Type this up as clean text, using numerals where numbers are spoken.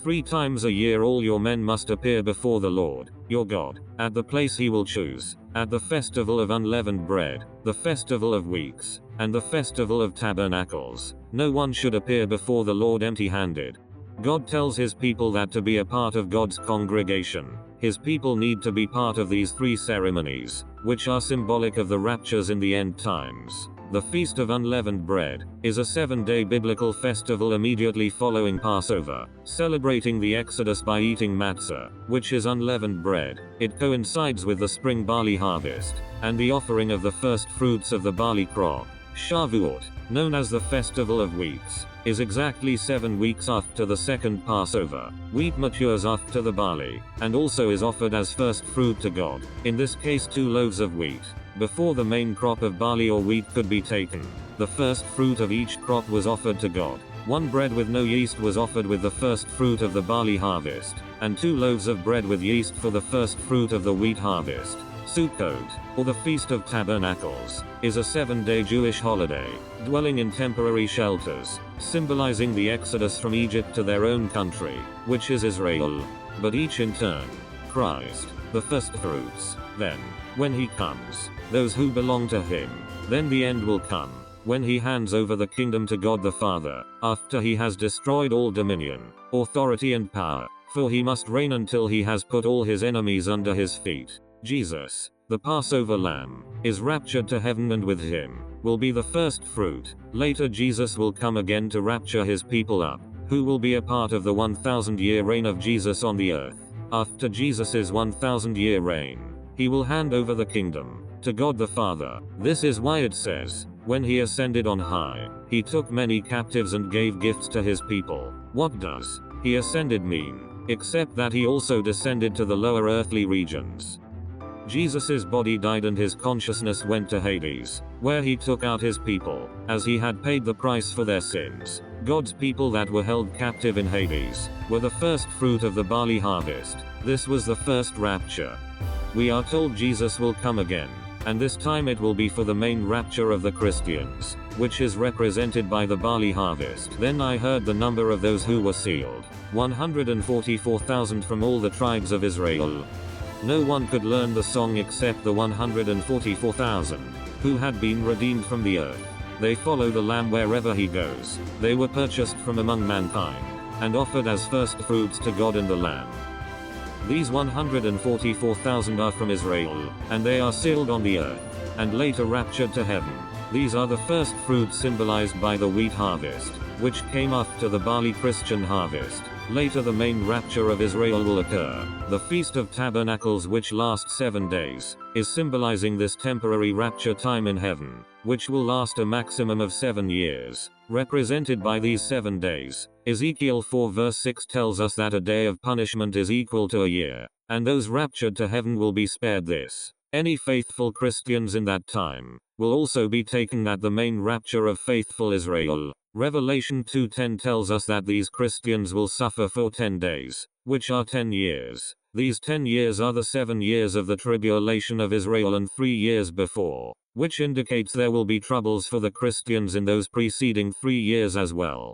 3 times a year all your men must appear before the Lord, your God, at the place he will choose, at the festival of unleavened bread, the festival of weeks, and the festival of tabernacles. No one should appear before the Lord empty-handed. God tells his people that to be a part of God's congregation, his people need to be part of these 3 ceremonies, which are symbolic of the raptures in the end times. The Feast of Unleavened Bread is a 7-day biblical festival immediately following Passover, celebrating the Exodus by eating matzah, which is unleavened bread. It coincides with the spring barley harvest, and the offering of the first fruits of the barley crop. Shavuot, known as the Festival of Weeks, is exactly 7 weeks after the second Passover. Wheat matures after the barley, and also is offered as first fruit to God, in this case 2 loaves of wheat, before the main crop of barley or wheat could be taken. The first fruit of each crop was offered to God. 1 bread with no yeast was offered with the first fruit of the barley harvest, and 2 loaves of bread with yeast for the first fruit of the wheat harvest. Sukkot, or the Feast of Tabernacles, is a 7-day Jewish holiday, dwelling in temporary shelters, symbolizing the exodus from Egypt to their own country, which is Israel. But each in turn, Christ, the first fruits. Then, when he comes, those who belong to him, then the end will come, when he hands over the kingdom to God the Father, after he has destroyed all dominion, authority and power, for he must reign until he has put all his enemies under his feet. Jesus, the Passover lamb, is raptured to heaven and with him will be the first fruit. Later Jesus will come again to rapture his people up, who will be a part of the 1,000-year reign of Jesus on the earth. After Jesus' 1,000-year reign, he will hand over the kingdom to God the Father. This is why it says, when he ascended on high, he took many captives and gave gifts to his people. What does he ascended mean, except that he also descended to the lower earthly regions? Jesus' body died and his consciousness went to Hades, where he took out his people, as he had paid the price for their sins. God's people that were held captive in Hades were the first fruit of the barley harvest. This was the first rapture. We are told Jesus will come again, and this time it will be for the main rapture of the Christians, which is represented by the barley harvest. Then I heard the number of those who were sealed, 144,000 from all the tribes of Israel. No one could learn the song except the 144,000, who had been redeemed from the earth. They follow the Lamb wherever he goes. They were purchased from among mankind, and offered as first fruits to God and the Lamb. These 144,000 are from Israel, and they are sealed on the earth, and later raptured to heaven. These are the first fruits symbolized by the wheat harvest, which came after the barley Christian harvest. Later the main rapture of Israel will occur. The Feast of Tabernacles, which lasts 7 days, is symbolizing this temporary rapture time in heaven, which will last a maximum of 7 years, represented by these 7 days. Ezekiel 4 verse 6 tells us that a day of punishment is equal to a year, and those raptured to heaven will be spared this. Any faithful Christians in that time will also be taken at the main rapture of faithful Israel. Revelation 2:10 tells us that these Christians will suffer for 10 days, which are 10 years. These 10 years are the 7 years of the tribulation of Israel and 3 years before, which indicates there will be troubles for the Christians in those preceding 3 years as well.